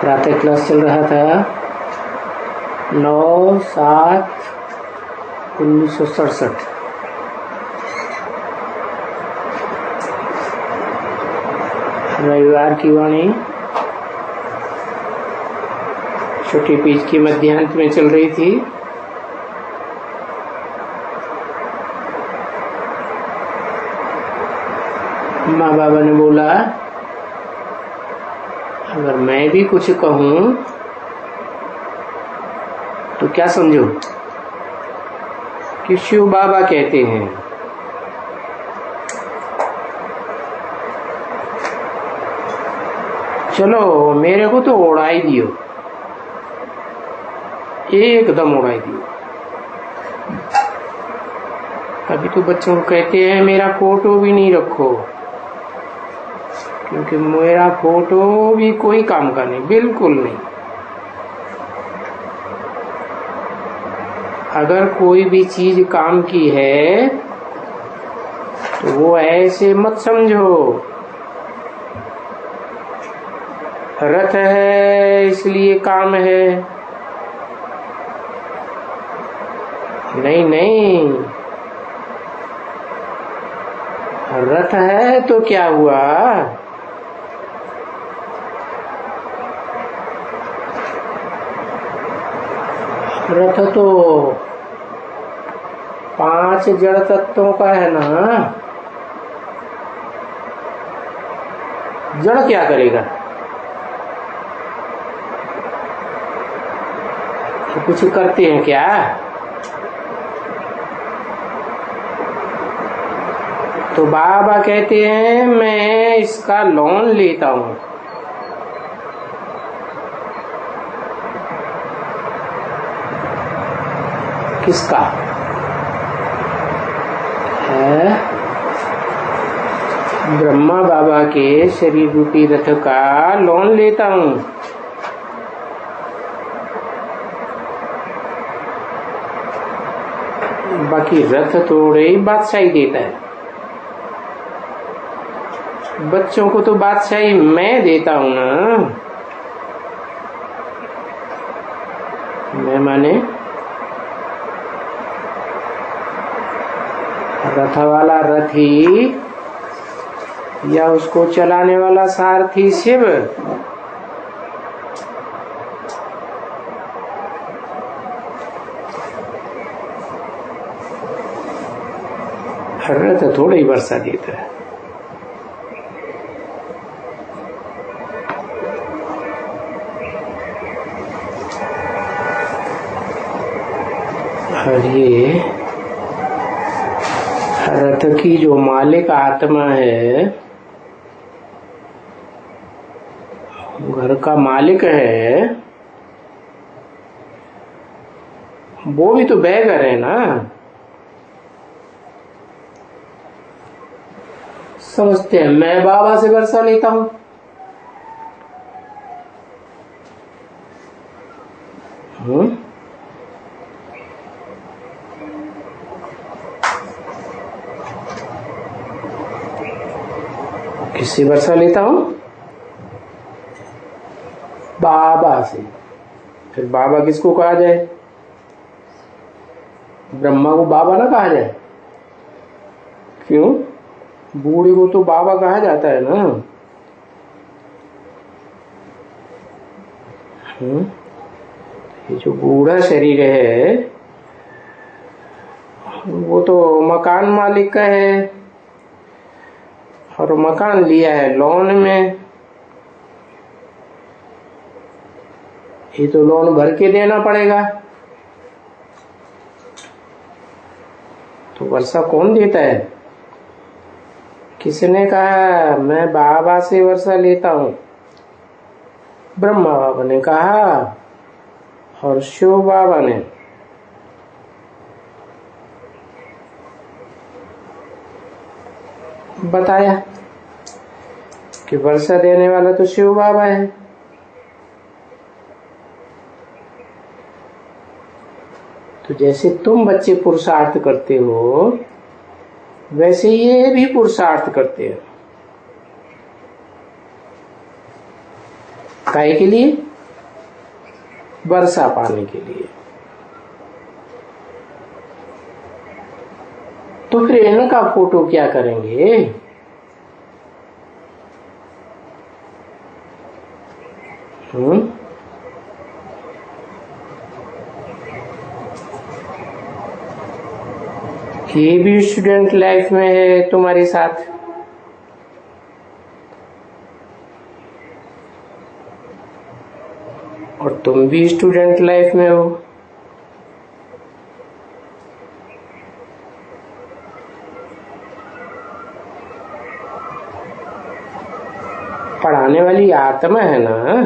प्रातः क्लास चल रहा था 9/7/1967। रविवार की वाणी छोटी पीच की मध्यांत में चल रही थी। माँ बाबा ने बोला अगर मैं भी कुछ कहूं तो क्या समझो कि शिव बाबा कहते हैं। चलो मेरे को तो उड़ाई दियो, एकदम उड़ाई दियो। अभी तो बच्चों को कहते हैं मेरा फोटो भी नहीं रखो, क्योंकि मेरा फोटो भी कोई काम का नहीं, बिल्कुल नहीं। अगर कोई भी चीज काम की है तो वो ऐसे मत समझो रथ है इसलिए काम है। नहीं नहीं, रथ है तो क्या हुआ, रथ तो 5 जड़ तत्वों का है ना। जड़ क्या करेगा, तो कुछ करते हैं क्या। तो बाबा कहते हैं मैं इसका लोन लेता हूं। किसका है, ब्रह्मा बाबा के शरीर रूपी रथ का लोन लेता हूं। बाकी रथ थोड़े ही बादशाही देता है, बच्चों को तो बादशाही मैं देता हूं ना। मैं माने रथ वाला रथी या उसको चलाने वाला सारथी शिव। रथ थोड़ा ही वर्षा देता है। और ये रथ की जो मालिक आत्मा है, घर का मालिक है, वो भी तो बैगर है ना। समझते हैं मैं बाबा से वर्षा लेता हूं। किससे वर्षा लेता हूं, बाबा से। फिर बाबा किसको कहा जाए, ब्रह्मा को बाबा ना कहा जाए। क्यों, बूढ़े को तो बाबा कहा जाता है ना। ये जो बूढ़ा शरीर है वो तो मकान मालिक का है, और मकान लिया है लोन में। ये तो लोन भर के देना पड़ेगा। तो वर्षा कौन देता है, किसने कहा मैं बाबा से वर्षा लेता हूं, ब्रह्मा बाबा ने कहा और शिव बाबा ने। बताया कि वर्षा देने वाला तो शिव बाबा है। तो जैसे तुम बच्चे पुरुषार्थ करते हो वैसे ये भी पुरुषार्थ करते हैं। काहे के लिए, वर्षा पाने के लिए। तो फिर इनका फोटो क्या करेंगे? ये भी स्टूडेंट लाइफ में है तुम्हारे साथ, और तुम भी स्टूडेंट लाइफ में हो। पढ़ाने वाली आत्मा है ना।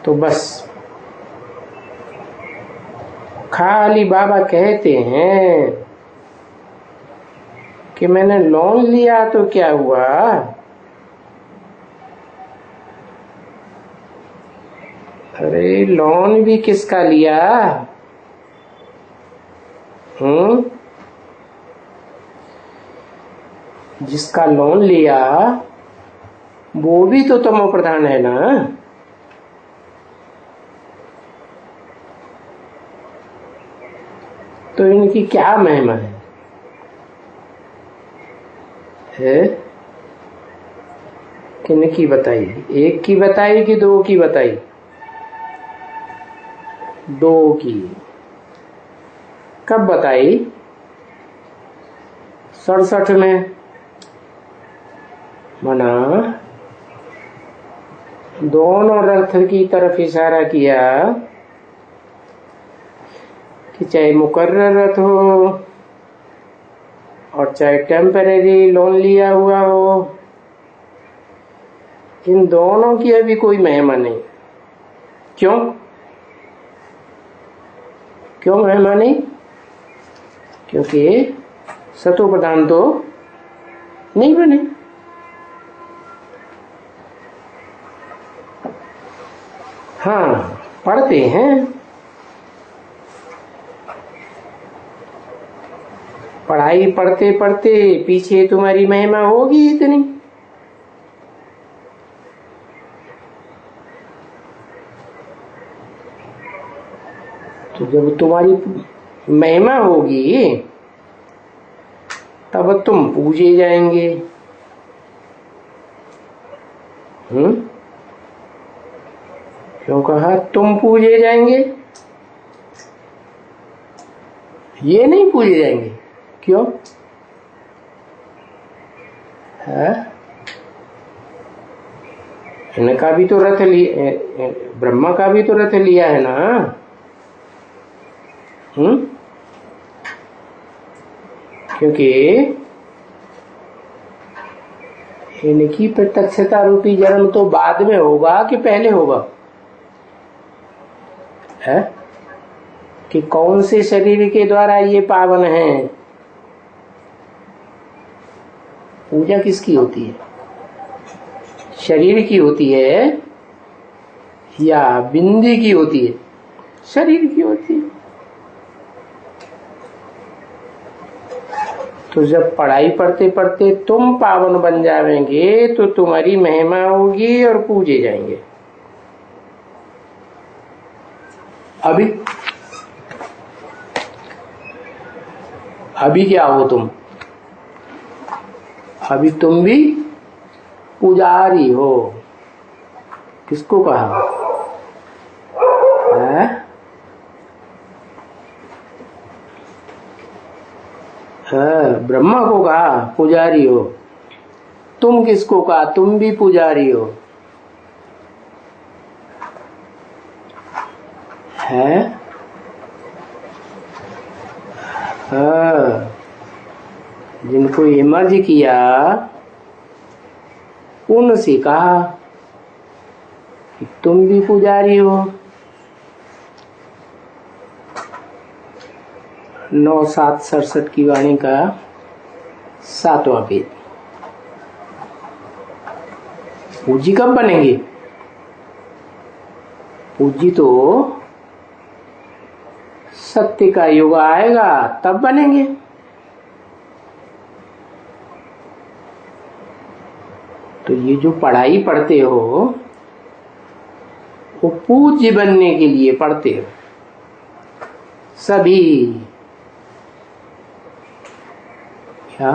तो बस खाली बाबा कहते हैं कि मैंने लोन लिया तो क्या हुआ? अरे लोन भी किसका लिया? जिसका लोन लिया वो भी तो तमो प्रधान है ना। तो इनकी क्या महिमा है? किनकी बताई? एक की बताई कि दो की बताई? दो की। कब बताई? 67 में। मना दोनों रथ की तरफ इशारा किया कि चाहे मुकर्रर रथ हो और चाहे टेम्परेरी लोन लिया हुआ हो, इन दोनों की अभी कोई महिमा नहीं। क्यों? क्यों महिमा नहीं? क्योंकि सतो प्रधान तो नहीं बने। हाँ, पढ़ते हैं, पढ़ाई पढ़ते पढ़ते पीछे तुम्हारी महिमा होगी इतनी। तो जब तुम्हारी महिमा होगी तब तुम पूजे जाएंगे। क्यों कहा तुम पूजे जाएंगे? ये नहीं पूजे जाएंगे। क्यों? है इनका भी तो रथ लिया, ब्रह्मा का भी तो रथ लिया है ना। क्योंकि इनकी प्रत्यक्षता रूपी जन्म तो बाद में होगा कि पहले होगा? है कि कौन से शरीर के द्वारा ये पावन है? पूजा किसकी होती है? शरीर की होती है या बिंदी की होती है? शरीर की होती है। तो जब पढ़ाई पढ़ते पढ़ते तुम पावन बन जाएंगे तो तुम्हारी महिमा होगी और पूजे जाएंगे। अभी क्या हो तुम? अभी तुम भी पुजारी हो। किसको कहा है? ब्रह्मा को कहा पुजारी हो। तुम किसको कहा? तुम भी पुजारी हो। है जिनको इमर्ज किया उनसे कहा कि तुम भी पुजारी हो। 9-7-67 की वाणी का 7वां पेज। पूजी कब बनेंगे? पूजी तो सत्य का युग आएगा तब बनेंगे। तो तो ये जो पढ़ाई पढ़ते हो वो पूज्य बनने के लिए पढ़ते हो सभी। क्या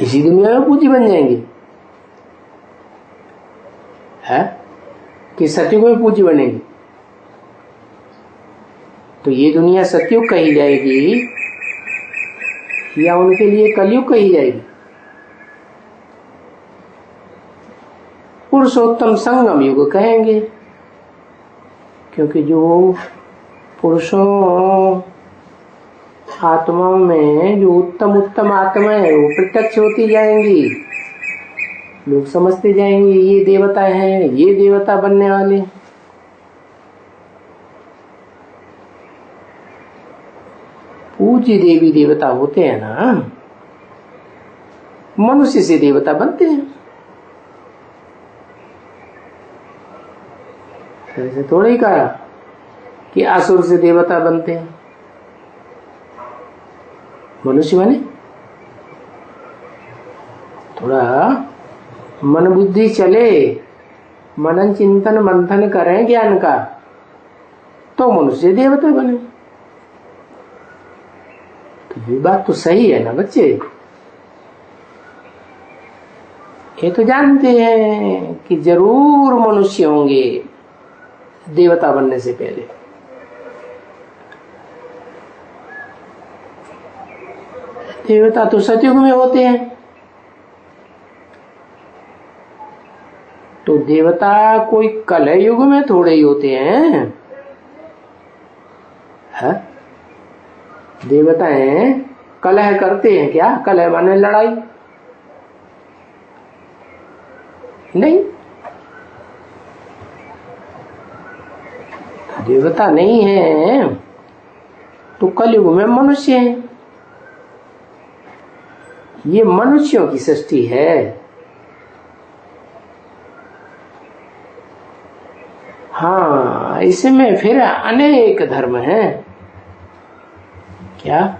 इसी दुनिया में पूज्य बन जाएंगे? है कि सतयुग में पूज्य बनेंगे? तो ये दुनिया सतयुग कही जाएगी या उनके लिए कलयुग कही जाएगी? पुरुषोत्तम संगम युग कहेंगे, क्योंकि जो पुरुषों आत्माओं में जो उत्तम उत्तम आत्मा है वो प्रत्यक्ष होती जाएंगी। लोग समझते जाएंगे ये देवता है, ये देवता बनने वाले। पूज्य देवी देवता होते हैं ना, मनुष्य से देवता बनते हैं। ऐसे थोड़ा ही कहा कि असुर से देवता बनते हैं, मनुष्य बने। थोड़ा मन बुद्धि चले, मनन चिंतन मंथन करें ज्ञान का, तो मनुष्य देवता बने। तो ये बात तो सही है ना बच्चे? ये तो जानते हैं कि जरूर मनुष्य होंगे देवता बनने से पहले। देवता तो सतयुग में होते हैं। तो देवता कोई कलयुग में थोड़े ही होते हैं, है? देवताएं कलह करते हैं क्या? कलह माने लड़ाई नहीं। देवता नहीं है तो कलयुग में मनुष्य हैं। ये मनुष्यों की सृष्टि है। हाँ, इसमें फिर अनेक धर्म हैं। क्या?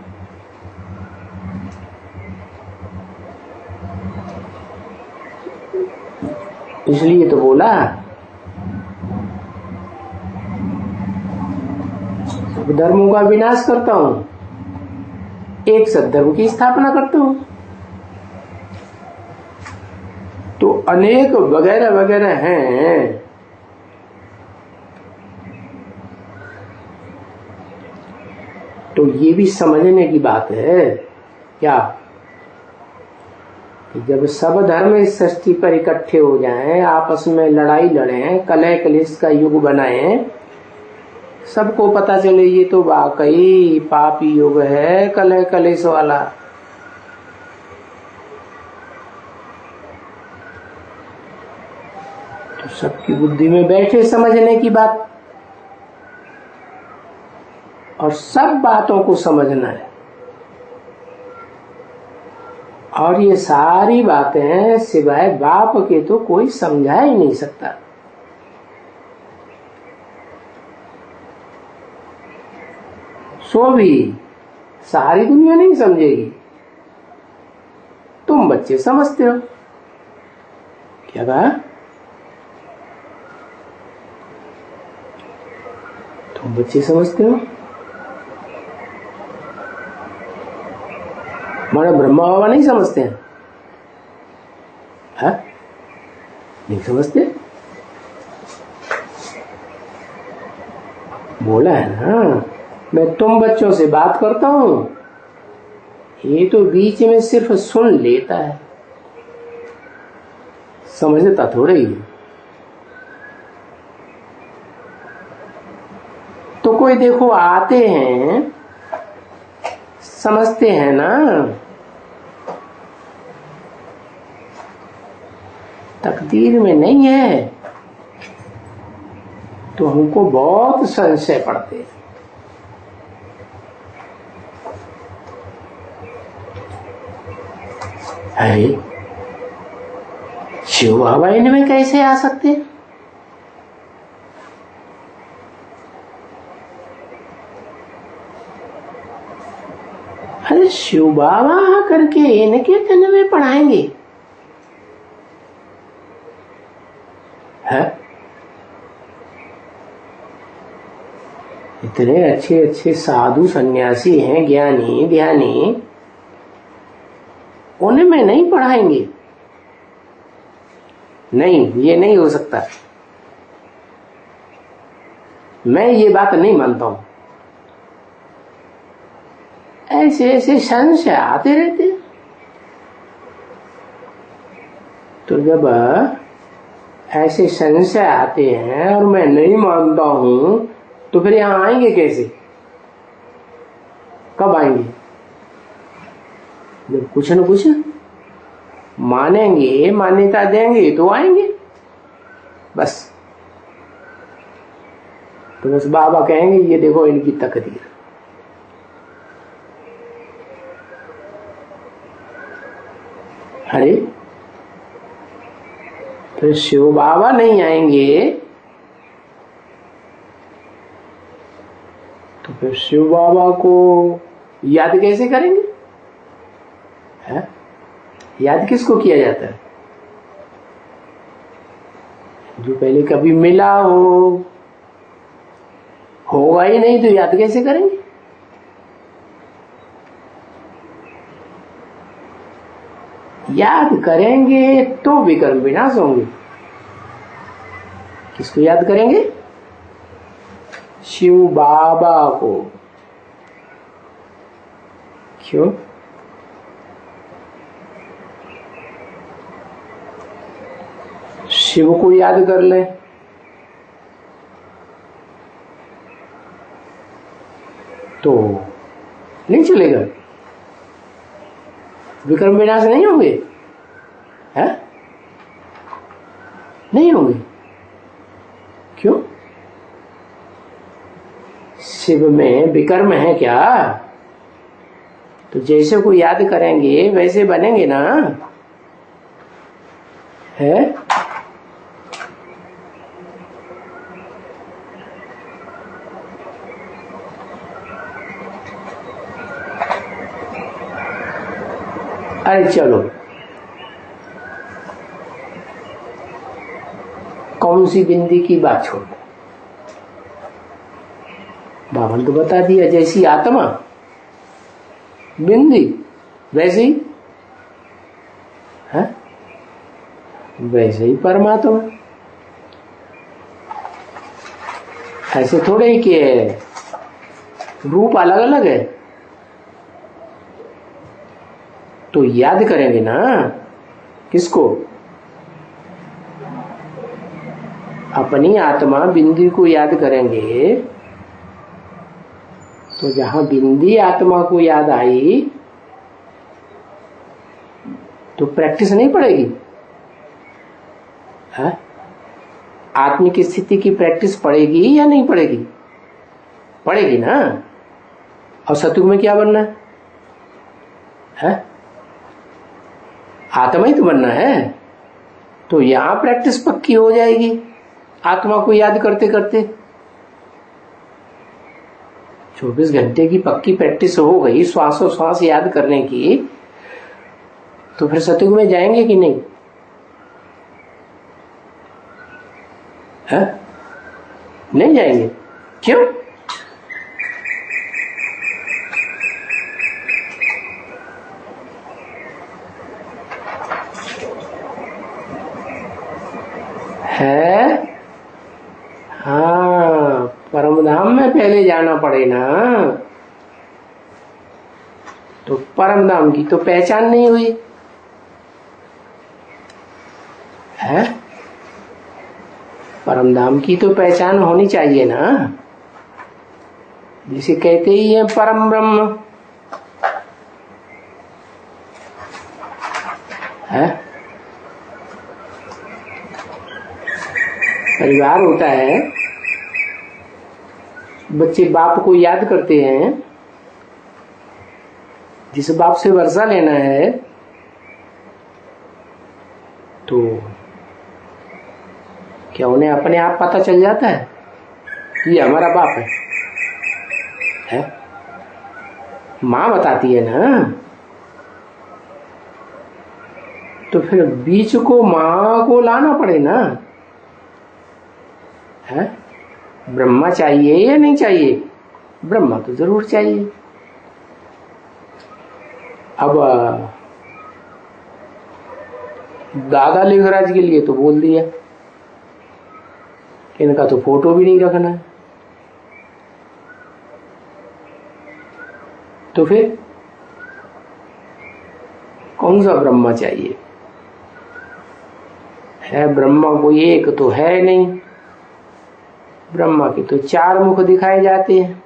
इसलिए तो बोला सब धर्मों का विनाश करता हूं, एक सद्धर्म की स्थापना करता हूं। तो अनेक वगैरह वगैरह हैं। तो ये भी समझने की बात है क्या कि जब सब धर्म इस सृष्टि पर इकट्ठे हो जाएं, आपस में लड़ाई लड़ें, कलह कलेश का युग बनाएं, सबको पता चले ये तो वाकई पापी युग है, कलह कलेश वाला। तो सबकी बुद्धि में बैठे समझने की बात, और सब बातों को समझना है। और ये सारी बातें सिवाय बाप के तो कोई समझा ही नहीं सकता। सो भी सारी दुनिया नहीं समझेगी। तुम बच्चे समझते हो। क्या कहा? तुम बच्चे समझते हो। हमारे ब्रह्मा बाबा नहीं समझते हैं, है? नहीं समझते। बोला है ना, मैं तुम बच्चों से बात करता हूं, ये तो बीच में सिर्फ सुन लेता है, समझता थोड़े ही। तो कोई देखो आते हैं, समझते हैं ना, तकदीर में नहीं है तो हमको बहुत संशय पड़ते हैं। शिव बाबा इनमें कैसे आ सकते हैं? अरे शिव बाबा करके इनके तन में पढ़ाएंगे है? इतने अच्छे अच्छे साधु सन्यासी हैं, ज्ञानी ध्यानी, उन्हें में नहीं पढ़ाएंगे? नहीं, ये नहीं हो सकता। मैं ये बात नहीं मानता हूं। ऐसे ऐसे संशय आते रहते। तो जब ऐसे संशय आते हैं और मैं नहीं मानता हूं, तो फिर यहां आएंगे कैसे? कब आएंगे? जब कुछ न कुछ मानेंगे, मान्यता देंगे तो आएंगे। बस तो बस बाबा कहेंगे ये देखो इनकी तकदीर। अरे तो शिव बाबा नहीं आएंगे तो फिर शिव बाबा को याद कैसे करेंगे? है? याद किसको किया जाता है? जो पहले कभी मिला हो, होगा ही नहीं तो याद कैसे करेंगे? याद करेंगे तो विकर्म विनाश होंगे। किसको याद करेंगे? शिव बाबा को। क्यों? शिव को याद कर लें तो नहीं चलेगा, विक्रम विनाश नहीं होंगे, है? नहीं होंगे। क्यों? शिव में विकर्म है क्या? तो जैसे को याद करेंगे वैसे बनेंगे ना, है? अरे चलो, कौन सी बिंदी की बात छोड़, बाबा ने तो बता दिया, जैसी आत्मा बिंदी वैसे ही है, वैसे ही परमात्मा। ऐसे थोड़े ही कि रूप अलग अलग है। तो याद करेंगे ना किसको? अपनी आत्मा बिंदी को याद करेंगे। तो जहां बिंदी आत्मा को याद आई तो प्रैक्टिस नहीं पड़ेगी, है? आत्मिक स्थिति की प्रैक्टिस पड़ेगी या नहीं पड़ेगी? पड़ेगी ना। और सतयुग में क्या बनना है? आत्मा ही तो बनना है। तो यहां प्रैक्टिस पक्की हो जाएगी आत्मा को याद करते करते। 24 घंटे की पक्की प्रैक्टिस हो गई श्वासों श्वास याद करने की, तो फिर सतयुग में जाएंगे कि नहीं? है? नहीं जाएंगे। क्यों? है? हाँ, परमधाम में पहले जाना पड़े ना। तो परमधाम की तो पहचान नहीं हुई, है? परमधाम की तो पहचान होनी चाहिए ना, जिसे कहते ही है परम ब्रह्म, है? परिवार होता है, बच्चे बाप को याद करते हैं। जिस बाप से वर्षा लेना है तो क्या उन्हें अपने आप पता चल जाता है कि ये हमारा बाप है? माँ बताती है ना, तो फिर बीच को माँ को लाना पड़े ना। है ब्रह्मा चाहिए या नहीं चाहिए? ब्रह्मा तो जरूर चाहिए। अब दादा लिंगराज के लिए तो बोल दिया इनका तो फोटो भी नहीं रखना है, तो फिर कौन सा ब्रह्मा चाहिए? है ब्रह्मा कोई एक तो है नहीं, ब्रह्मा के तो 4 मुख दिखाए जाते हैं,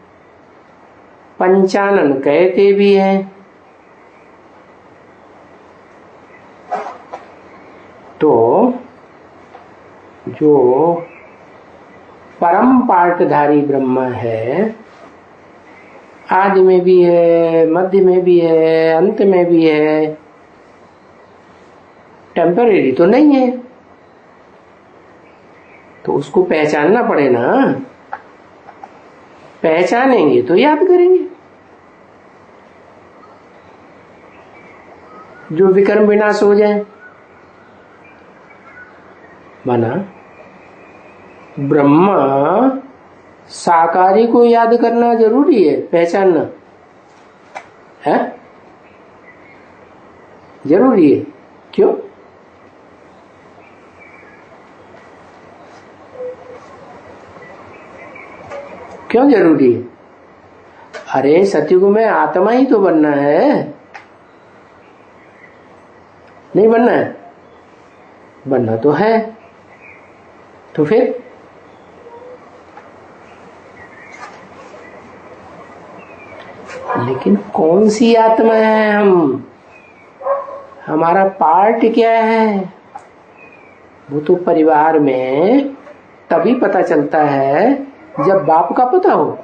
पंचानन कहते भी हैं। तो जो परम पार्टधारी ब्रह्मा है, आदि में भी है, मध्य में भी है, अंत में भी है, टेम्परेरी तो नहीं है, तो उसको पहचानना पड़े ना। पहचानेंगे तो याद करेंगे। जो विकर्म विनाश हो जाए, माना ब्रह्मा साकारी को याद करना जरूरी है, पहचानना है जरूरी है। क्यों? क्यों जरूरी है? अरे सतयुग में आत्मा ही तो बनना है, नहीं बनना है? बनना तो है, तो फिर लेकिन कौन सी आत्मा है हम? हमारा पार्ट क्या है? वो तो परिवार में तभी पता चलता है जब बाप का पता हो।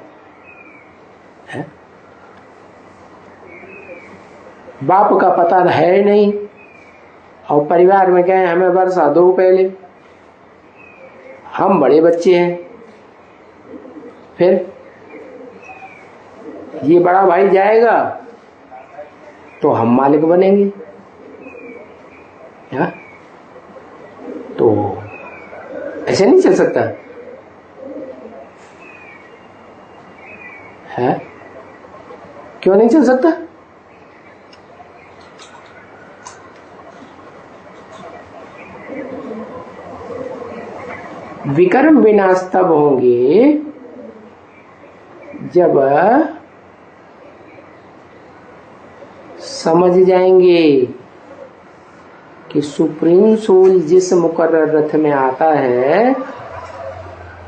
है? बाप का पता है नहीं और परिवार में गए हमें वर्षा दो पहले, हम बड़े बच्चे हैं, फिर ये बड़ा भाई जाएगा तो हम मालिक बनेंगे। या? तो ऐसे नहीं चल सकता है। क्यों नहीं चल सकता? विकर्म विनाश तब होंगे जब समझ जाएंगे कि सुप्रीम सोल जिस मुकर्रर रथ में आता है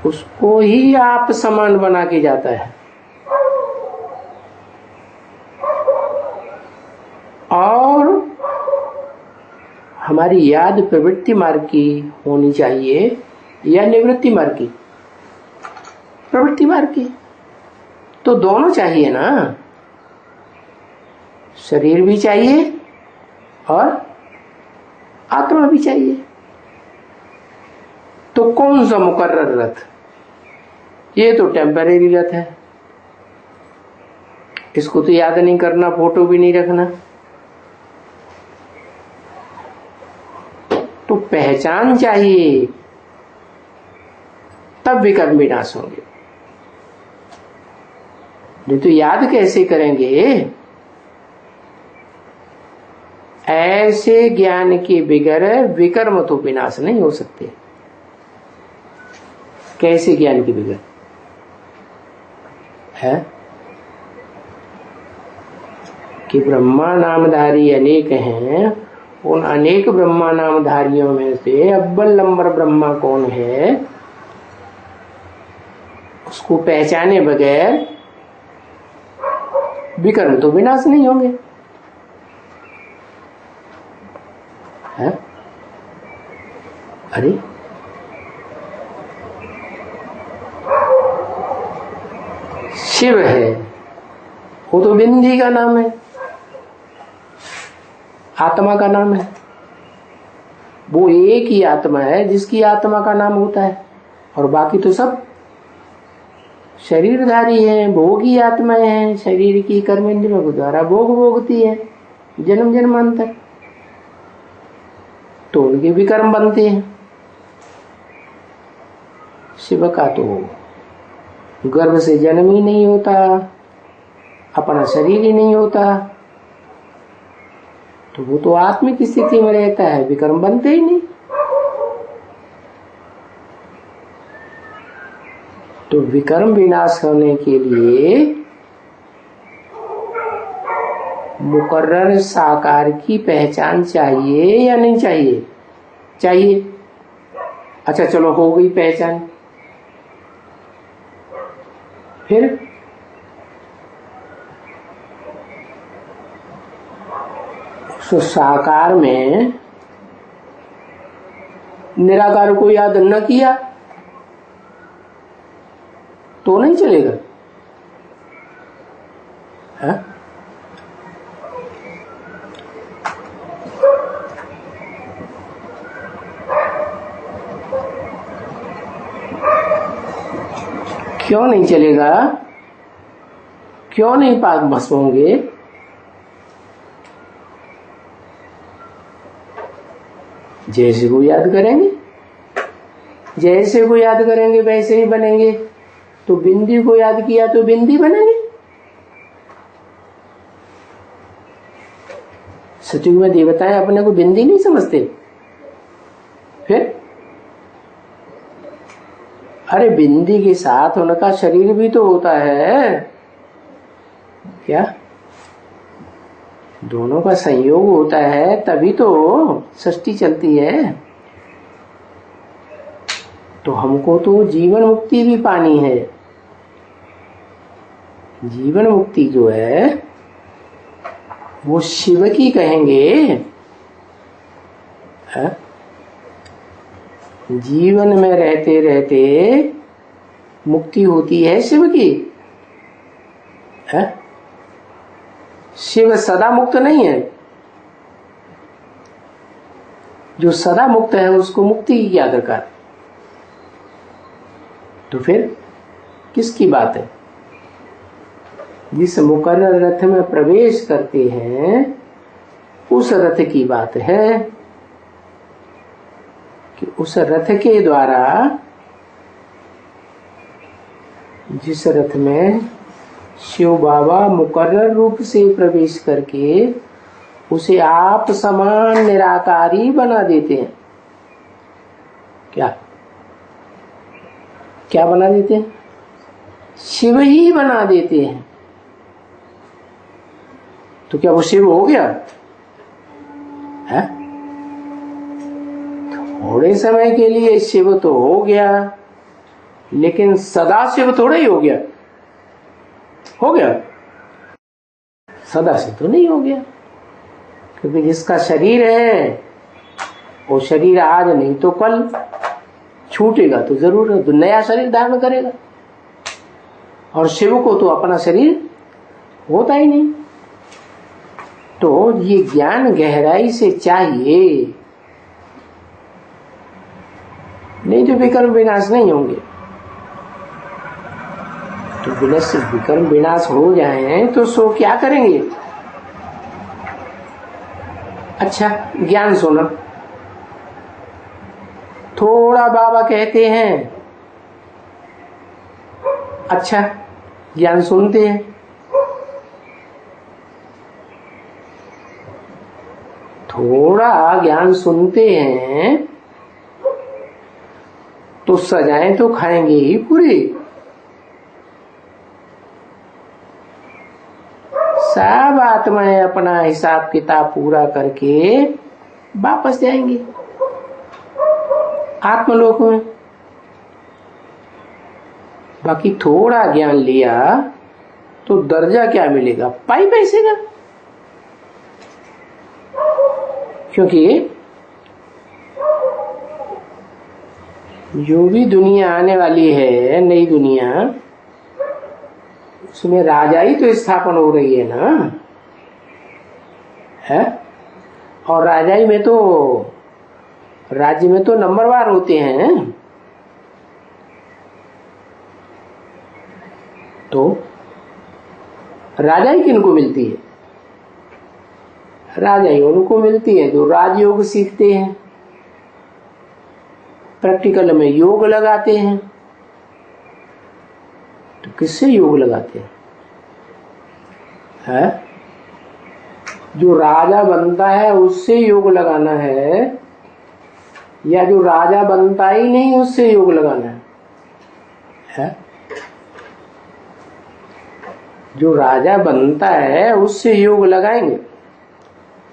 उसको ही आप समान बना के जाता है, और हमारी याद प्रवृत्ति मार्ग की होनी चाहिए या निवृत्ति मार्ग की? प्रवृत्ति मार्ग की। तो दोनों चाहिए ना, शरीर भी चाहिए और आत्मा भी चाहिए। तो कौन सा मुकर्रर रथ? ये तो टेम्परेरी रथ है, इसको तो याद नहीं करना, फोटो भी नहीं रखना। तो पहचान चाहिए, तब विकर्म विनाश होंगे। नहीं तो याद कैसे करेंगे? ऐसे ज्ञान के बगैर विकर्म तो विनाश नहीं हो सकते। कैसे ज्ञान के बगैर? है कि ब्रह्मा नामधारी अनेक हैं, उन अनेक ब्रह्मा नामधारियों में से अव्वल नंबर ब्रह्मा कौन है, उसको पहचाने बगैर विकर्म तो विनाश नहीं होंगे। है? अरे शिव है, वो तो बिंदी का नाम है, आत्मा का नाम है। वो एक ही आत्मा है जिसकी आत्मा का नाम होता है, और बाकी तो सब शरीरधारी हैं, भोगी आत्माएं हैं, शरीर की कर्म इंद्रियों के द्वारा भोग भोगती है जन्म जन्मांतर, तो उनके भी कर्म बनते हैं। शिव का तो गर्भ से जन्म ही नहीं होता, अपना शरीर ही नहीं होता, तो वो तो आत्मिक स्थिति में रहता है, विकर्म बनते ही नहीं। तो विकर्म विनाश होने के लिए मुकर्रर साकार की पहचान चाहिए या नहीं चाहिए? चाहिए। अच्छा चलो, हो गई पहचान, फिर तो साकार में निराकार को याद न किया तो नहीं चलेगा। है? क्यों नहीं चलेगा? क्यों नहीं पाक भस्म होंगे? जैसे को याद करेंगे, जैसे को याद करेंगे वैसे ही बनेंगे। तो बिंदी को याद किया तो बिंदी बनेंगे। सतयुग में देवताएं अपने को बिंदी नहीं समझते। फिर अरे बिंदी के साथ उनका शरीर भी तो होता है क्या? दोनों का संयोग होता है तभी तो सृष्टि चलती है। तो हमको तो जीवन मुक्ति भी पानी है। जीवन मुक्ति जो है वो शिव की कहेंगे। है? जीवन में रहते रहते मुक्ति होती है शिव की। है? शिव सदा मुक्त नहीं है। जो सदा मुक्त है उसको मुक्ति की क्या दरकार? तो फिर किसकी बात है? जिस मुकर्रर रथ में प्रवेश करते हैं उस रथ की बात है कि उस रथ के द्वारा, जिस रथ में शिव बाबा मुकर्रर रूप से प्रवेश करके उसे आप समान निराकारी बना देते हैं। क्या क्या बना देते हैं? शिव ही बना देते हैं। तो क्या वो शिव हो गया? है? थोड़े समय के लिए शिव तो हो गया, लेकिन सदा शिव थोड़ा ही हो गया। हो गया? सदा शिव तो नहीं हो गया, क्योंकि जिसका शरीर है वो शरीर आज नहीं तो कल छूटेगा तो जरूर नया शरीर धारण करेगा। और शिव को तो अपना शरीर होता ही नहीं। तो ये ज्ञान गहराई से चाहिए, नहीं तो विकर्म विनाश नहीं होंगे। तो विकर्म विनाश हो जाए तो सो क्या करेंगे? अच्छा ज्ञान सुनो, थोड़ा बाबा कहते हैं, अच्छा ज्ञान सुनते हैं। थोड़ा ज्ञान सुनते हैं तो सजाएं तो खाएंगे ही पूरी। सब आत्माएं अपना हिसाब किताब पूरा करके वापस जाएंगे आत्मलोक में। बाकी थोड़ा ज्ञान लिया तो दर्जा क्या मिलेगा? पाई पैसे का। क्योंकि जो भी दुनिया आने वाली है, नई दुनिया, उसमें राजाई तो स्थापन हो रही है ना। है? और राजाई में तो, राज्य में तो नंबरवार होते हैं। तो राजाई किनको मिलती है? राजाई उनको मिलती है जो राजयोग सीखते हैं, प्रैक्टिकल में योग लगाते हैं। तो किससे योग लगाते हैं? है? जो राजा बनता है उससे योग लगाना है, या जो राजा बनता ही नहीं उससे योग लगाना है? जो राजा बनता है उससे योग लगाएंगे।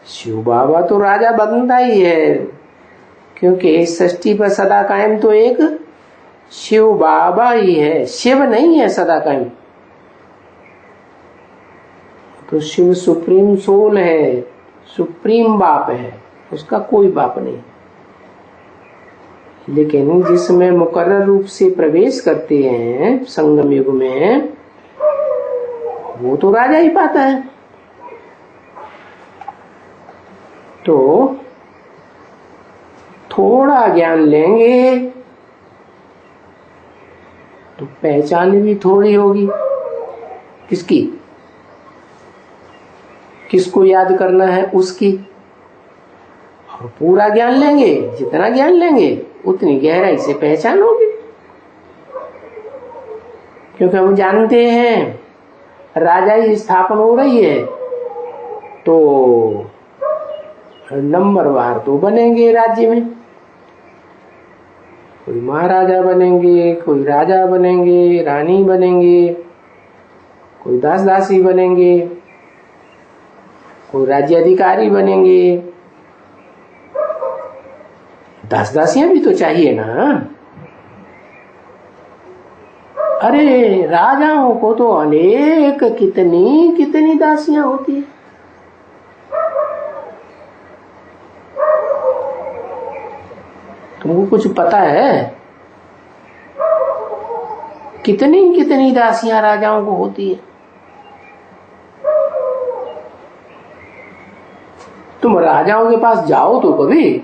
शिव बाबा तो राजा बनता ही है, क्योंकि इस सृष्टि पर सदा कायम तो एक शिव बाबा ही है, शिव नहीं है सदा कायम। तो शिव सुप्रीम सोल है, सुप्रीम बाप है, उसका कोई बाप नहीं। लेकिन जिसमें मुकर्रर रूप से प्रवेश करते हैं संगम युग में, वो तो राजा ही पाता है। तो थोड़ा ज्ञान लेंगे तो पहचान भी थोड़ी होगी। किसकी? किसको याद करना है? उसकी। और पूरा ज्ञान लेंगे, जितना ज्ञान लेंगे उतनी गहराई से पहचान होगी। क्योंकि हम जानते हैं राजाई स्थापना हो रही है, तो नंबरवार तो बनेंगे राज्य में। कोई महाराजा बनेंगे, कोई राजा बनेंगे, रानी बनेंगे, कोई दास दासी बनेंगे, कोई राज्य अधिकारी बनेंगे। दास दासियां भी तो चाहिए ना। अरे राजाओं को तो अनेक कितनी कितनी दासियां होती है। तुमको कुछ पता है? कितनी कितनी दासियां राजाओं को होती है। तुम राजाओं के पास जाओ तो कभी,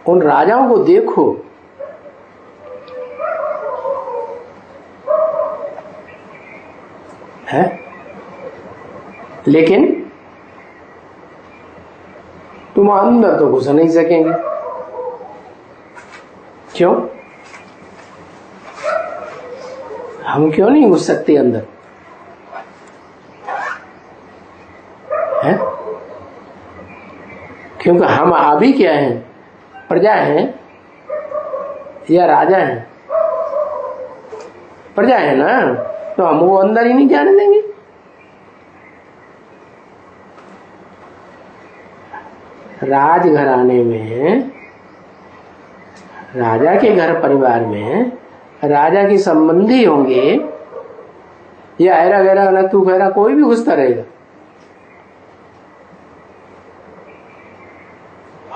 उन राजाओं को देखो। है? लेकिन तुम अंदर तो घुस नहीं सकेंगे। क्यों? हम क्यों नहीं घुस सकते अंदर? है? क्योंकि हम अभी क्या हैं? प्रजा हैं या राजा हैं? प्रजा है ना, तो हम वो अंदर ही नहीं जाने देंगे। राजघराने में, राजा के घर परिवार में राजा के संबंधी होंगे या ऐरा गैरा नतू गैरा कोई भी घुसता रहेगा।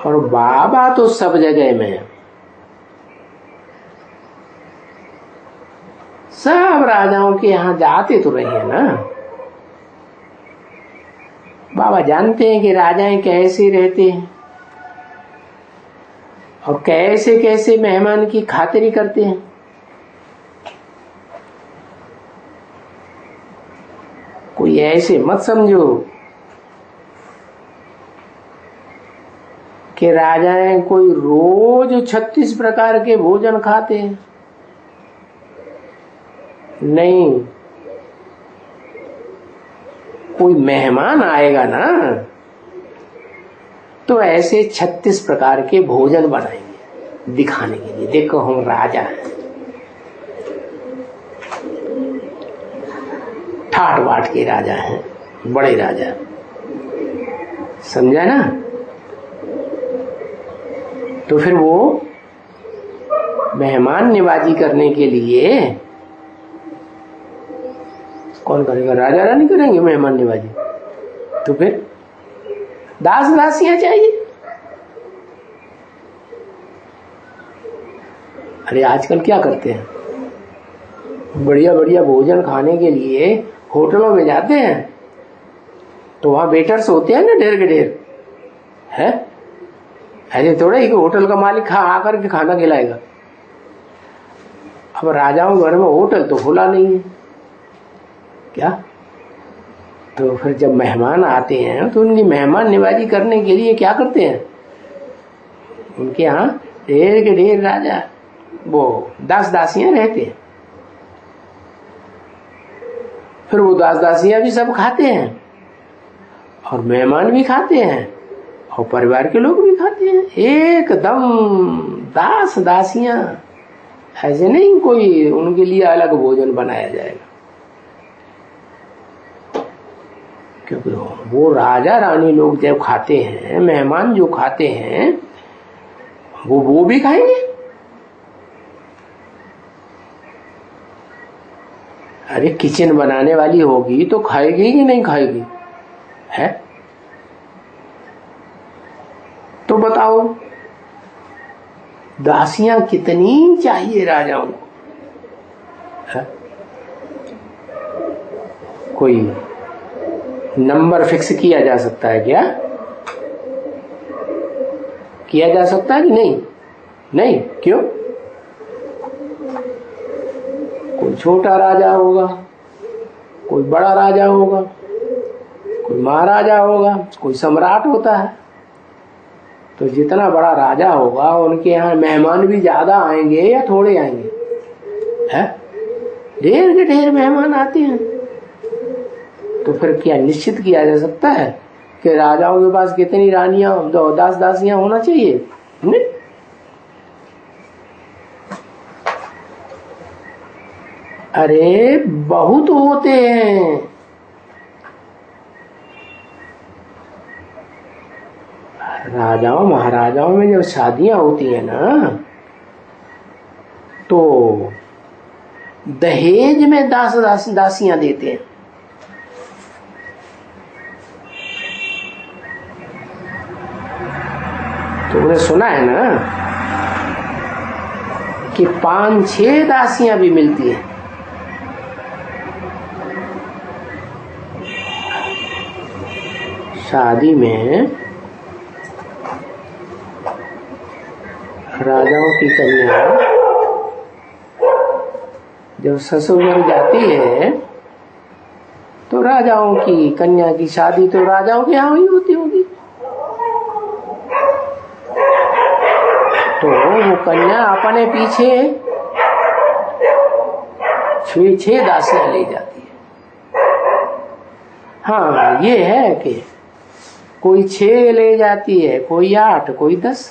और बाबा तो सब जगह में है। सब राजाओं के यहाँ जाते तो रहे हैं ना। बाबा जानते हैं कि राजाएं कैसे रहते हैं और कैसे कैसे मेहमान की खातिरी करते हैं। कोई ऐसे मत समझो कि राजाएं कोई रोज 36 प्रकार के भोजन खाते हैं। नहीं, कोई मेहमान आएगा ना तो ऐसे 36 प्रकार के भोजन बनाएंगे दिखाने के लिए, देखो हम राजा हैं। ठाट बाट के राजा हैं, बड़े राजा। समझा ना? तो फिर वो मेहमान निवाजी करने के लिए कौन करेगा? राजा रानी करेंगे मेहमान निवाजी। तो फिर दास दासियां चाहिए। अरे आजकल क्या करते हैं, बढ़िया बढ़िया भोजन खाने के लिए होटलों में जाते हैं तो वहां वेटर्स होते हैं ना ढेर के ढेर। है ऐसे थोड़ा ही कि होटल का मालिक आकर के खाना खिलाएगा। अब राजाओं घर में होटल तो खुला नहीं है क्या, तो फिर जब मेहमान आते हैं तो उनकी मेहमान नवाजी करने के लिए क्या करते हैं, उनके यहाँ ढेर के ढेर राजा वो दास दासियां रहते हैं। फिर वो दास दासियां भी सब खाते हैं और मेहमान भी खाते हैं और परिवार के लोग भी खाते हैं, एकदम दास दासियां। ऐसे नहीं कोई उनके लिए अलग भोजन बनाया जाएगा, क्योंकि वो राजा रानी लोग जब खाते हैं, मेहमान जो खाते हैं वो भी खाएंगे। अरे किचन बनाने वाली होगी तो खाएगी कि नहीं खाएगी है, तो बताओ दासियां कितनी चाहिए राजाओं को है? कोई नंबर फिक्स किया जा सकता है क्या, किया जा सकता है कि नहीं, नहीं क्यों, कोई छोटा राजा होगा, कोई बड़ा राजा होगा, कोई महाराजा होगा, कोई सम्राट होता है, तो जितना बड़ा राजा होगा उनके यहाँ मेहमान भी ज्यादा आएंगे या थोड़े आएंगे है, ढेर के ढेर मेहमान आते हैं। तो फिर क्या निश्चित किया जा सकता है कि राजाओं के पास कितनी रानियां दास दासियां होना चाहिए, नहीं? अरे बहुत होते हैं, राजाओं महाराजाओं में जब शादियां होती है ना तो दहेज में दास दासियां देते हैं। तुमने सुना है ना कि 5-6 दासियां भी मिलती हैं। शादी में राजाओं की कन्या जब ससुर घर जाती है तो राजाओं की कन्या की शादी तो राजाओं के यहाँ ही होती होगी, तो वो कन्या अपने पीछे 6 दासियां ले जाती है। हाँ ये है कि कोई 6 ले जाती है, कोई 8, कोई 10,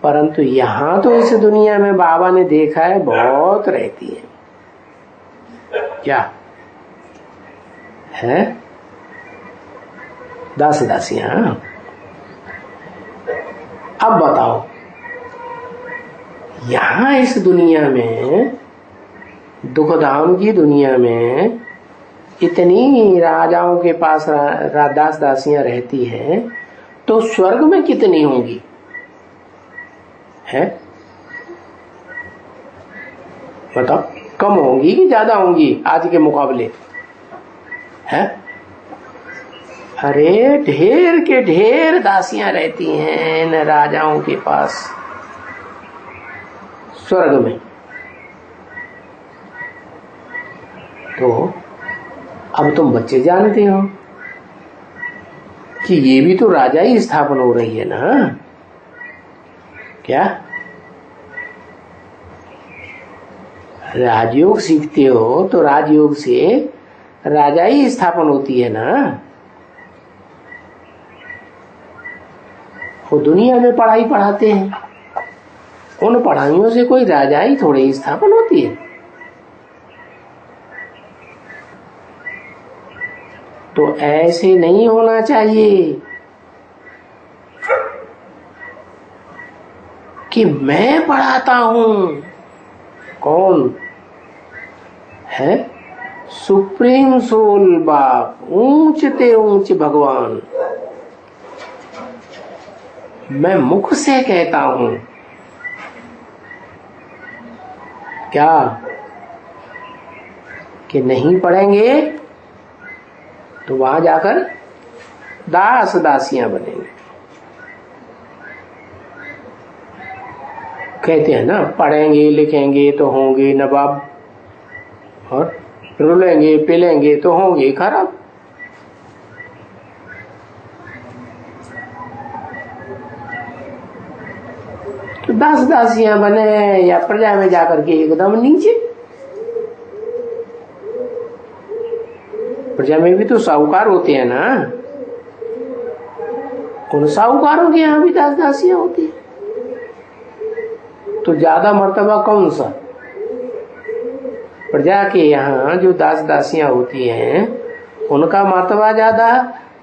परंतु यहाँ तो इस दुनिया में बाबा ने देखा है बहुत रहती है, क्या है, दास दासियां। अब बताओ यहाँ इस दुनिया में दुखधाम की दुनिया में इतनी राजाओं के पास दास दासियां रहती हैं, तो स्वर्ग में कितनी होंगी है, बताओ कम होंगी कि ज्यादा होंगी आज के मुकाबले है? अरे ढेर के ढेर दासियां रहती हैं न राजाओं के पास स्वर्ग में। तो अब तुम बच्चे जानते हो कि ये भी तो राजा ही स्थापन हो रही है ना, क्या राजयोग सीखते हो तो राजयोग से राजा ही स्थापन होती है ना। वो दुनिया में पढ़ाई पढ़ाते हैं, उन पढ़ाइयों से कोई राजा ही थोड़ी ही स्थापन होती है। तो ऐसे नहीं होना चाहिए कि मैं पढ़ाता हूं, कौन है, सुप्रीम सोल बाप, ऊंचते ऊंच भगवान, मैं मुख से कहता हूं, क्या कि नहीं पढ़ेंगे तो वहां जाकर दास दासियां बनेंगे। कहते हैं ना, पढ़ेंगे लिखेंगे तो होंगे नवाब, और रुलेंगे पिलेंगे तो होंगे खराब। तो दास दासियां बने या प्रजा में जाकर के एकदम नीचे। प्रजा में भी तो साहूकार होते हैं ना, उन साहूकारों के यहाँ भी दास दासियां होती है। तो ज्यादा मर्तबा कौन सा? प्रजा के यहाँ जो दास दासियां होती हैं उनका मर्तबा ज्यादा,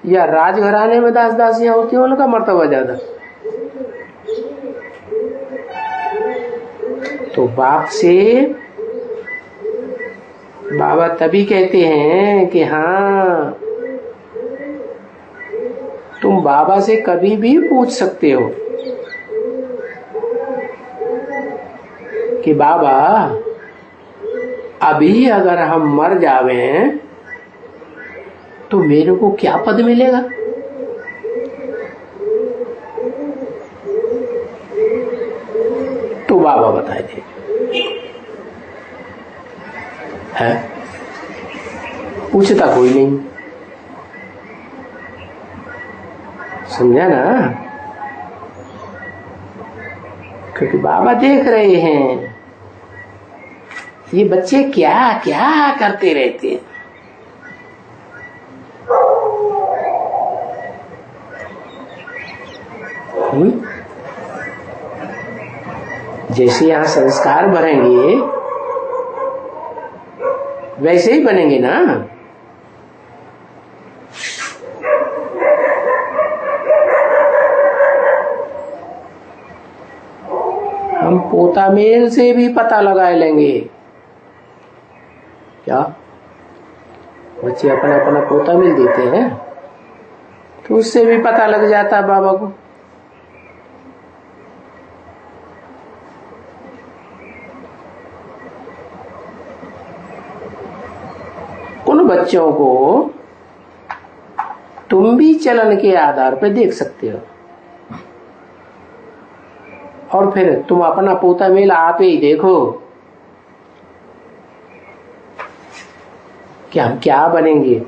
या राजघराने में दास दासियां होती हैं उनका मर्तबा ज्यादा? तो बाप से बाबा तभी कहते हैं कि हाँ, तुम बाबा से कभी भी पूछ सकते हो कि बाबा अभी अगर हम मर जावे तो मेरे को क्या पद मिलेगा? तो बाबा बताए थे है, पूछता कोई नहीं। समझा ना? क्योंकि बाबा देख रहे हैं ये बच्चे क्या क्या करते रहते हैं। जैसे यहाँ संस्कार भरेंगे वैसे ही बनेंगे ना। हम पोता मेल से भी पता लगा लेंगे। क्या बच्चे अपना अपना पोता मेल देते हैं तो उससे भी पता लग जाता है बाबा को। उन बच्चों को तुम भी चलन के आधार पर देख सकते हो, और फिर तुम अपना पोता मेल आप ही देखो कि हम क्या बनेंगे।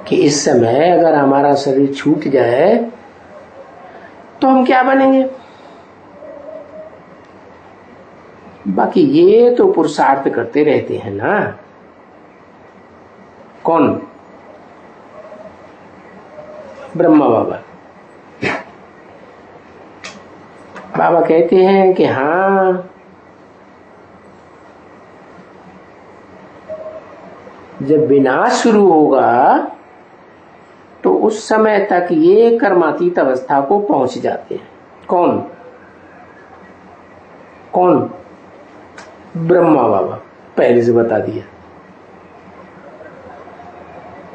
कि इस समय अगर हमारा शरीर छूट जाए तो हम क्या बनेंगे। बाकी ये तो पुरुषार्थ करते रहते हैं ना। कौन? ब्रह्मा बाबा। बाबा कहते हैं कि हाँ, जब विनाश शुरू होगा तो उस समय तक ये कर्मातीत अवस्था को पहुंच जाते हैं। कौन? कौन? ब्रह्मा बाबा। पहले से बता दिया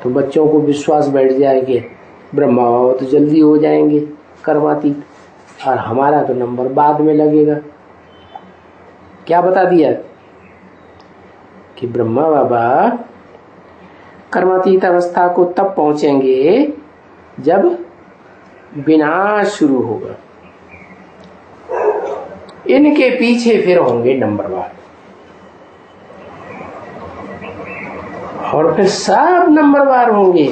तो बच्चों को विश्वास बैठ जाए कि ब्रह्मा बाबा तो जल्दी हो जाएंगे कर्मातीत, और हमारा तो नंबर बाद में लगेगा। क्या बता दिया कि ब्रह्मा बाबा कर्मातीत अवस्था को तब पहुंचेंगे जब विनाश शुरू होगा। इनके पीछे फिर होंगे नंबरवार, और फिर सब नंबरवार होंगे।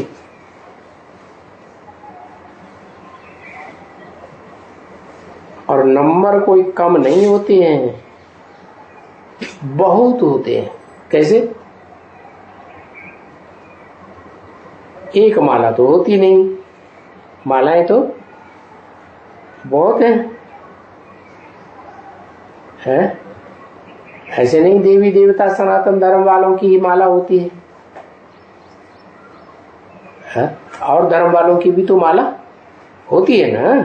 और नंबर कोई कम नहीं होते हैं, बहुत होते हैं। कैसे? एक माला तो होती नहीं, मालाएं तो बहुत हैं। ऐसे नहीं देवी देवता सनातन धर्म वालों की ही माला होती है, और धर्म वालों की भी तो माला होती है ना।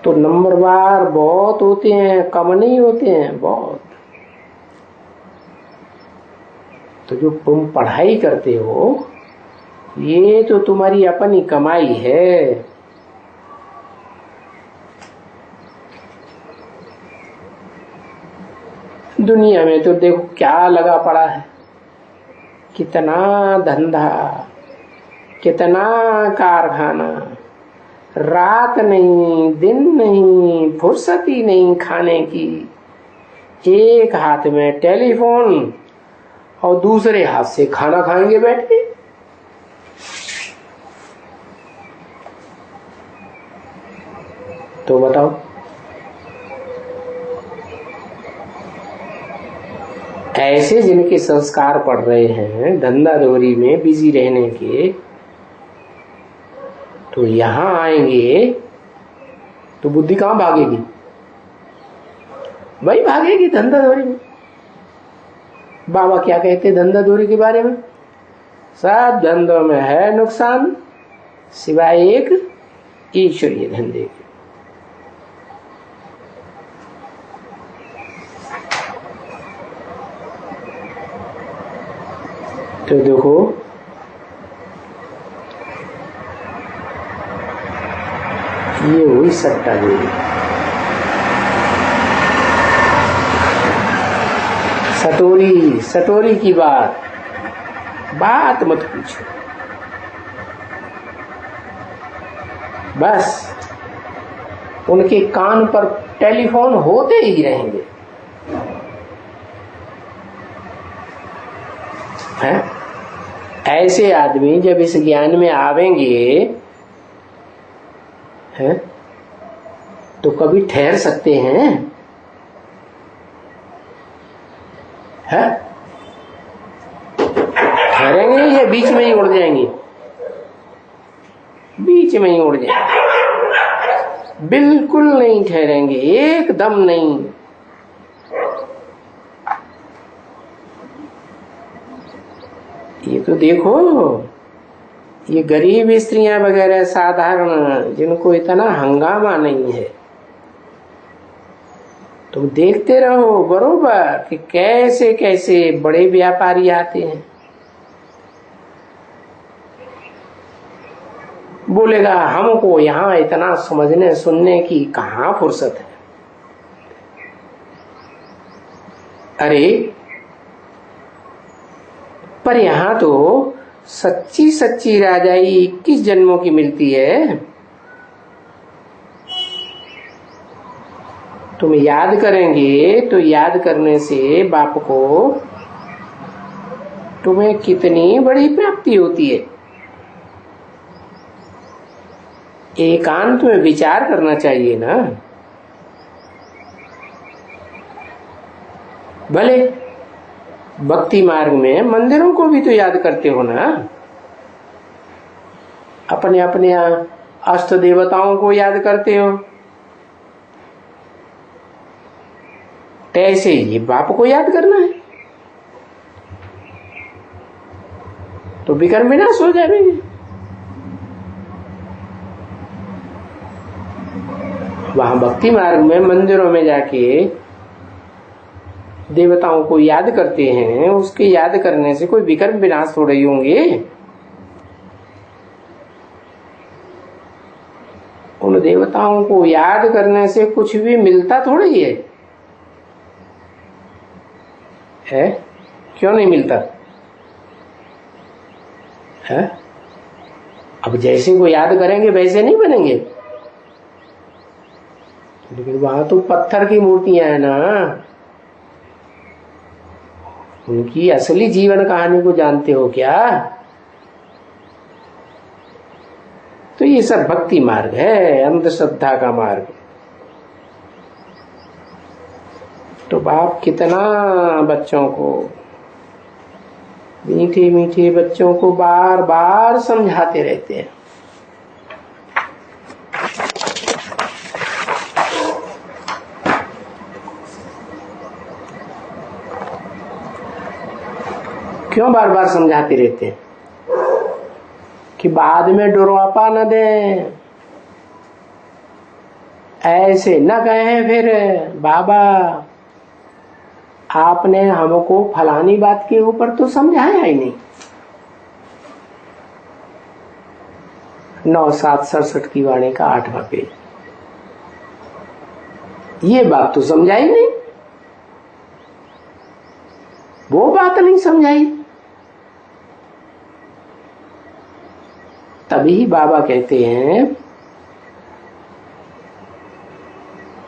तो नंबरवार बहुत होते हैं, कम नहीं होते हैं, बहुत। तो जो तुम पढ़ाई करते हो ये तो तुम्हारी अपनी कमाई है। दुनिया में तो देखो क्या लगा पड़ा है, कितना धंधा, कितना कारखाना, रात नहीं दिन नहीं, फुर्सत ही नहीं खाने की। एक हाथ में टेलीफोन और दूसरे हाथ से खाना खाएंगे बैठ के। तो बताओ, ऐसे जिनके संस्कार पड़ रहे हैं धंधाधोरी में बिजी रहने के, तो यहां आएंगे तो बुद्धि कहां भागेगी? वही भागेगी धंधाधोरी में। बाबा क्या कहते धंधाधोरी के बारे में? सब धंधों में है नुकसान सिवाय एक ईश्वरीय धंधे के। तो देखो, ये हुई सट्टा जोड़ी। सटोरी की बात मत पूछो। बस उनके कान पर टेलीफोन होते ही रहेंगे, हैं? ऐसे आदमी जब इस ज्ञान में आवेंगे, हैं, तो कभी ठहर सकते हैं? हैं? ठहरेंगे या बीच में ही उड़ जाएंगे? बीच में ही उड़ जाएंगे, बिल्कुल नहीं ठहरेंगे, एकदम नहीं। ये तो देखो, ये गरीब स्त्रियां वगैरह साधारण, जिनको इतना हंगामा नहीं है, तुम देखते रहो बरोबर कि कैसे कैसे बड़े व्यापारी आते हैं। बोलेगा हमको यहाँ इतना समझने सुनने की कहाँ फुर्सत है। अरे पर यहाँ तो सच्ची सच्ची राजाई 21 जन्मों की मिलती है। तुम याद करेंगे तो याद करने से बाप को तुम्हें कितनी बड़ी प्राप्ति होती है। एकांत में विचार करना चाहिए ना। भले भक्ति मार्ग में मंदिरों को भी तो याद करते हो ना, अपने अपने अष्ट देवताओं को याद करते हो, ऐसे ही बाप को याद करना है तो विकर्म विनाश हो जाएंगे। वहां भक्ति मार्ग में मंदिरों में जाके देवताओं को याद करते हैं, उसके याद करने से कोई विकर्म विनाश थोड़े ही होंगे। उन देवताओं को याद करने से कुछ भी मिलता थोड़ा ही है? क्यों नहीं मिलता है? अब जैसे को याद करेंगे वैसे नहीं बनेंगे। लेकिन वहां तो पत्थर की मूर्तियां है ना, उनकी असली जीवन कहानी को जानते हो क्या? तो ये सब भक्ति मार्ग है, अंधश्रद्धा का मार्ग। तो बाप कितना बच्चों को, मीठे मीठे बच्चों को बार बार समझाते रहते हैं। क्यों बार बार समझाते रहते हैं? कि बाद में डुरवापा न दें, ऐसे न कहें फिर बाबा आपने हमको फलानी बात के ऊपर तो समझाया ही नहीं। 9/7/67 की वाणी का 8वां पेज, ये बात तो समझाई नहीं, वो बात नहीं समझाई। तभी बाबा कहते हैं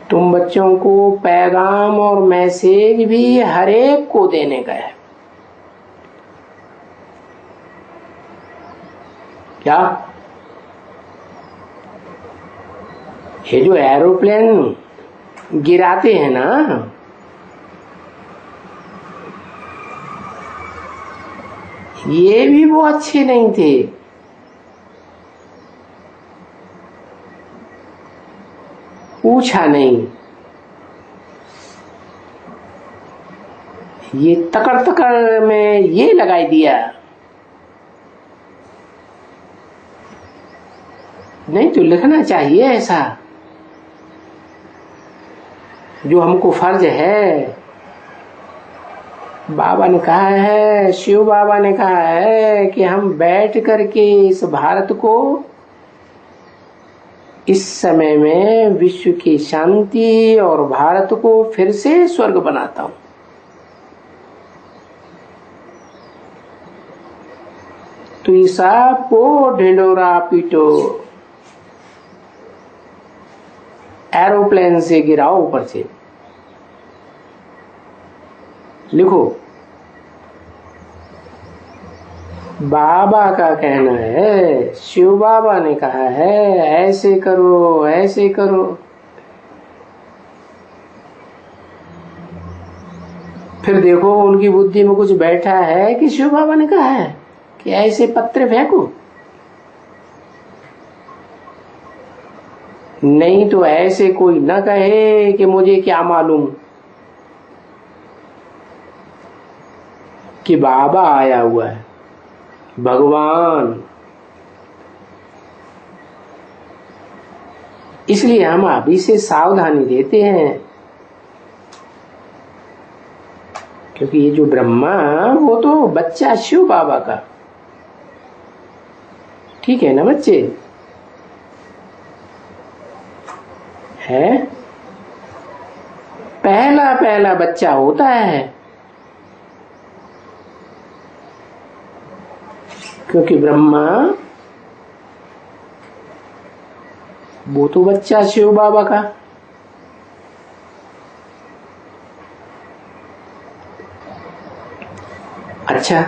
तुम बच्चों को पैगाम और मैसेज भी हर एक को देने का है। क्या? ये जो एरोप्लेन गिराते हैं ना, ये भी वो अच्छे नहीं थे। पूछा नहीं, ये तकड़ तकड़ में ये लगाई दिया। नहीं तो लिखना चाहिए ऐसा जो हमको फर्ज है। बाबा ने कहा है, शिव बाबा ने कहा है कि हम बैठ करके इस भारत को इस समय में विश्व की शांति और भारत को फिर से स्वर्ग बनाता हूं। तो ईसा को ढिंडोरा पीटो, एरोप्लेन से गिराओ ऊपर से। लिखो, बाबा का कहना है, शिव बाबा ने कहा है ऐसे करो ऐसे करो। फिर देखो उनकी बुद्धि में कुछ बैठा है कि शिव बाबा ने कहा है कि ऐसे पत्थर फेंको। नहीं तो ऐसे कोई न कहे कि मुझे क्या मालूम कि बाबा आया हुआ है, भगवान। इसलिए हम अभी से सावधानी देते हैं, क्योंकि ये जो ब्रह्मा वो तो बच्चा शिव बाबा का, ठीक है ना बच्चे? है पहला पहला बच्चा होता है, क्योंकि ब्रह्मा वो तो बच्चा शिव बाबा का। अच्छा,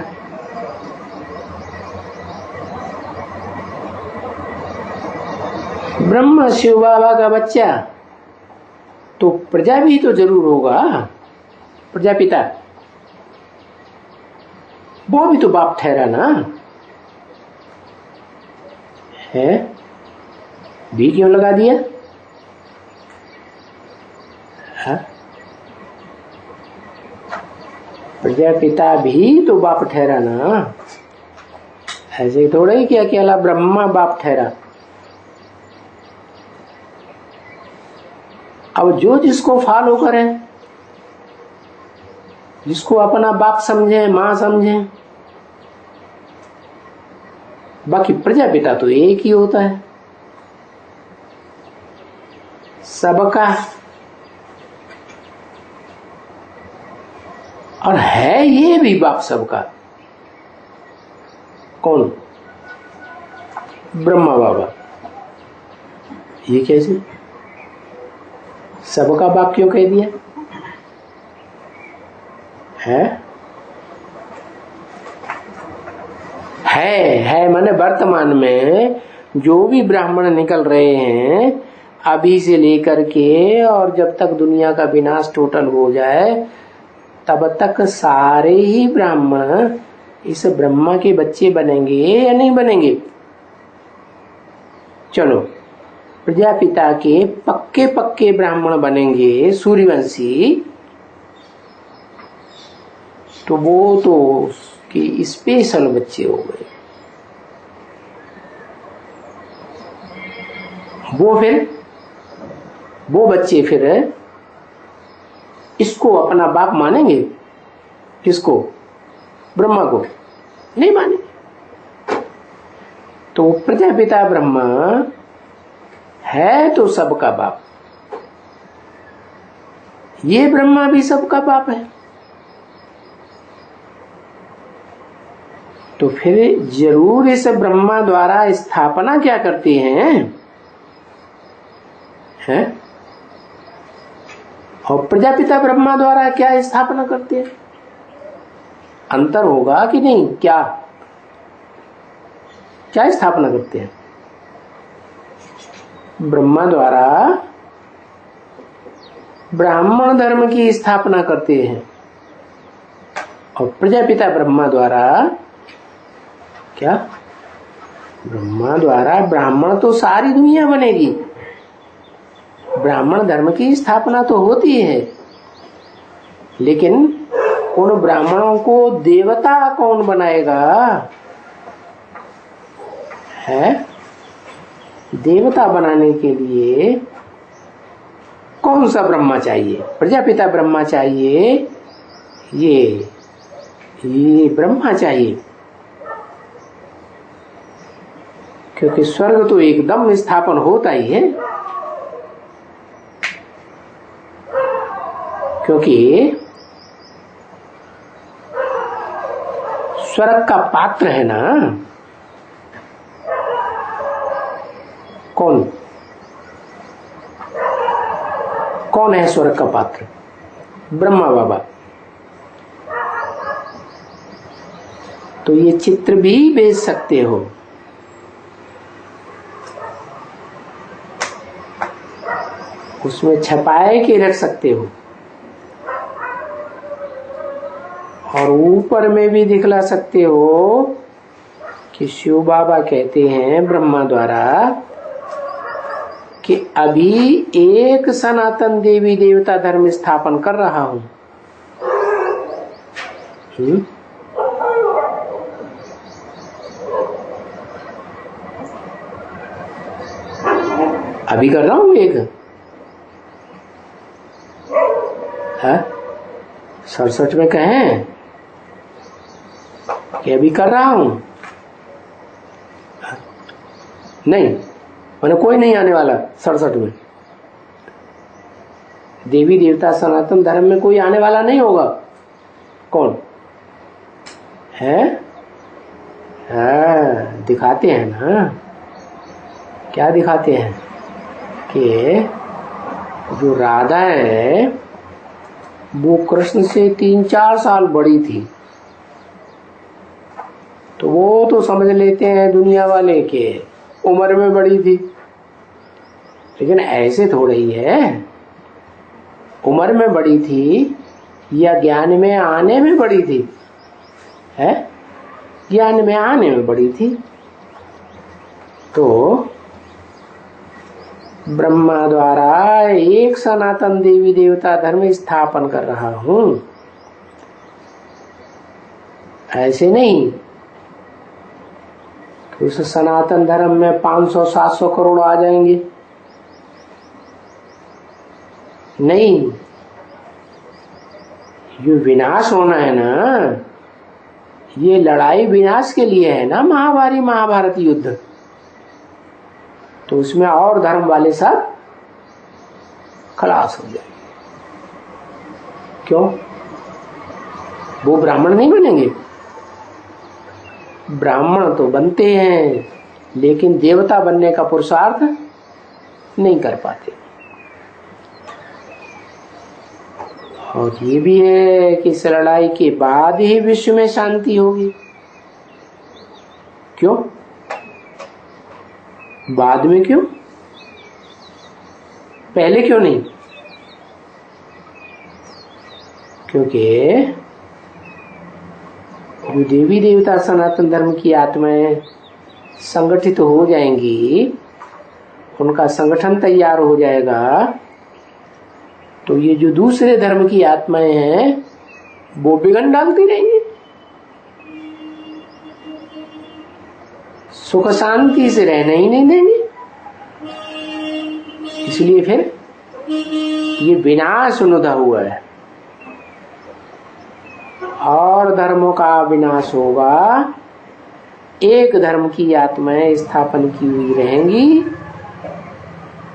ब्रह्मा शिव बाबा का बच्चा तो प्रजा भी तो जरूर होगा, प्रजापिता। वो भी तो बाप ठहरा ना है। भी क्यों लगा दिया? हा? प्रजापिता भी तो बाप ठहरा ना, ऐसे थोड़ा ही कि अकेला ब्रह्मा बाप ठहरा। अब जो जिसको फॉलो करे, जिसको अपना बाप समझे, मां समझे, बाकी प्रजापिता तो एक ही होता है सबका। और है ये भी बाप सबका। कौन? ब्रह्मा बाबा। ये कैसे? सबका बाप क्यों कह दिया है? है माने वर्तमान में जो भी ब्राह्मण निकल रहे हैं अभी से लेकर के, और जब तक दुनिया का विनाश टोटल हो जाए तब तक सारे ही ब्राह्मण इस ब्रह्मा के बच्चे बनेंगे या नहीं बनेंगे? चलो, प्रजापिता के पक्के पक्के ब्राह्मण बनेंगे, सूर्यवंशी, तो वो तो कि स्पेशल बच्चे हो गए। वो बच्चे फिर इसको अपना बाप मानेंगे? किसको? ब्रह्मा को नहीं मानेंगे। तो प्रजापिता ब्रह्मा है तो सबका बाप, ये ब्रह्मा भी सबका बाप है। तो फिर जरूर इस ब्रह्मा द्वारा स्थापना क्या करते हैं, और प्रजापिता ब्रह्मा द्वारा क्या स्थापना करते हैं? अंतर होगा कि नहीं? क्या क्या स्थापना करते हैं? ब्रह्मा द्वारा ब्राह्मण धर्म की स्थापना करते हैं और प्रजापिता ब्रह्मा द्वारा क्या? ब्रह्मा द्वारा ब्राह्मण तो सारी दुनिया बनेगी, ब्राह्मण धर्म की स्थापना तो होती है, लेकिन उन ब्राह्मणों को देवता कौन बनाएगा? है देवता बनाने के लिए कौन सा ब्रह्मा चाहिए? प्रजापिता ब्रह्मा चाहिए, ये ब्रह्मा चाहिए, क्योंकि स्वर्ग तो एकदम स्थापन होता ही है, क्योंकि स्वर्ग का पात्र है ना कौन? कौन है स्वर्ग का पात्र? ब्रह्मा बाबा। तो ये चित्र भी बेच सकते हो, उसमें छपाए के रख सकते हो, और ऊपर में भी दिखला सकते हो कि शिव बाबा कहते हैं ब्रह्मा द्वारा कि अभी एक सनातन देवी देवता धर्म स्थापन कर रहा हूं। अभी कर रहा हूं एक, है 67 में कहें कि अभी कर रहा हूं, नहीं मैंने कोई नहीं आने वाला 67 में। देवी देवता सनातन धर्म में कोई आने वाला नहीं होगा। कौन है? दिखाते हैं ना, क्या दिखाते हैं कि जो राधा है वो कृष्ण से 3-4 साल बड़ी थी, तो वो तो समझ लेते हैं दुनिया वाले के उम्र में बड़ी थी, लेकिन ऐसे थोड़ा ही है। उम्र में बड़ी थी या ज्ञान में आने में बड़ी थी? है ज्ञान में आने में बड़ी थी। तो ब्रह्मा द्वारा एक सनातन देवी देवता धर्म स्थापन कर रहा हूं, ऐसे नहीं उस सनातन धर्म में 500-700 करोड़ आ जाएंगे, नहीं। ये विनाश होना है ना, ये लड़ाई विनाश के लिए है ना, महाभारत युद्ध। तो उसमें और धर्म वाले सब खलास हो जाएंगे। क्यों? वो ब्राह्मण नहीं बनेंगे? ब्राह्मण तो बनते हैं, लेकिन देवता बनने का पुरुषार्थ नहीं कर पाते। और ये भी है कि इस लड़ाई के बाद ही विश्व में शांति होगी। क्यों? बाद में क्यों? पहले क्यों नहीं? क्योंकि जो देवी देवता सनातन धर्म की आत्माएं संगठित हो जाएंगी, उनका संगठन तैयार हो जाएगा, तो ये जो दूसरे धर्म की आत्माएं हैं वो बिगन डालती रहेंगी, सुख शांति से रहने ही नहीं देंगे। इसलिए फिर ये विनाश उन्नता हुआ है, और धर्मों का विनाश होगा। एक धर्म की आत्माएं स्थापन की हुई रहेंगी,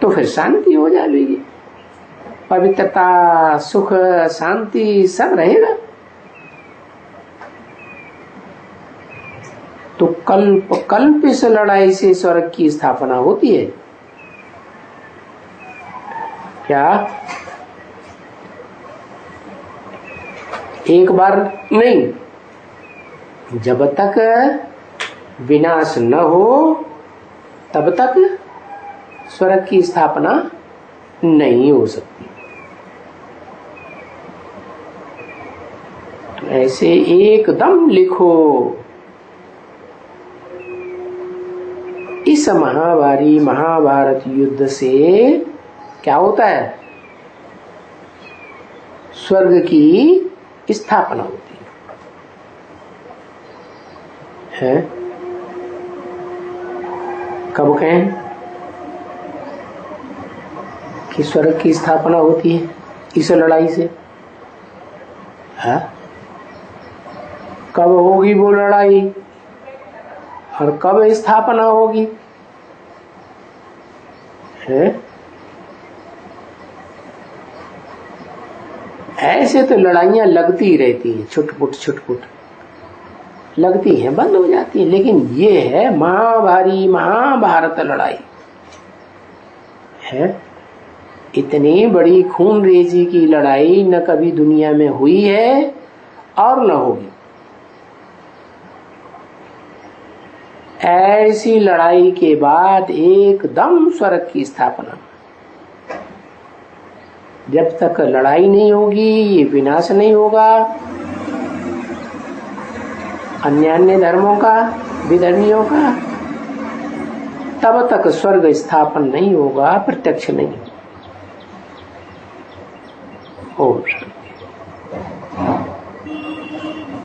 तो फिर शांति हो जाएगी, पवित्रता, सुख, शांति सब रहेगा। तो कल्प कल्प इस लड़ाई से स्वर्ग की स्थापना होती है क्या? एक बार नहीं, जब तक विनाश न हो तब तक स्वर्ग की स्थापना नहीं हो सकती। तो ऐसे एकदम लिखो, इस महाभारी महाभारत युद्ध से क्या होता है? स्वर्ग की स्थापना होती है। कब कहें कि स्वर्ग की स्थापना होती है? इस लड़ाई से। है कब होगी वो लड़ाई और कब स्थापना होगी? है ऐसे तो लड़ाइयां लगती ही रहती हैं, छुटपुट लगती हैं, बंद हो जाती हैं, लेकिन ये है महाभारी महाभारत लड़ाई है। इतनी बड़ी खून रेजी की लड़ाई न कभी दुनिया में हुई है और न होगी। ऐसी लड़ाई के बाद एकदम स्वर्ग की स्थापना। जब तक लड़ाई नहीं होगी, ये विनाश नहीं होगा अन्य धर्मों का, विधर्मियों का, तब तक स्वर्ग स्थापन नहीं होगा, प्रत्यक्ष नहीं होगा।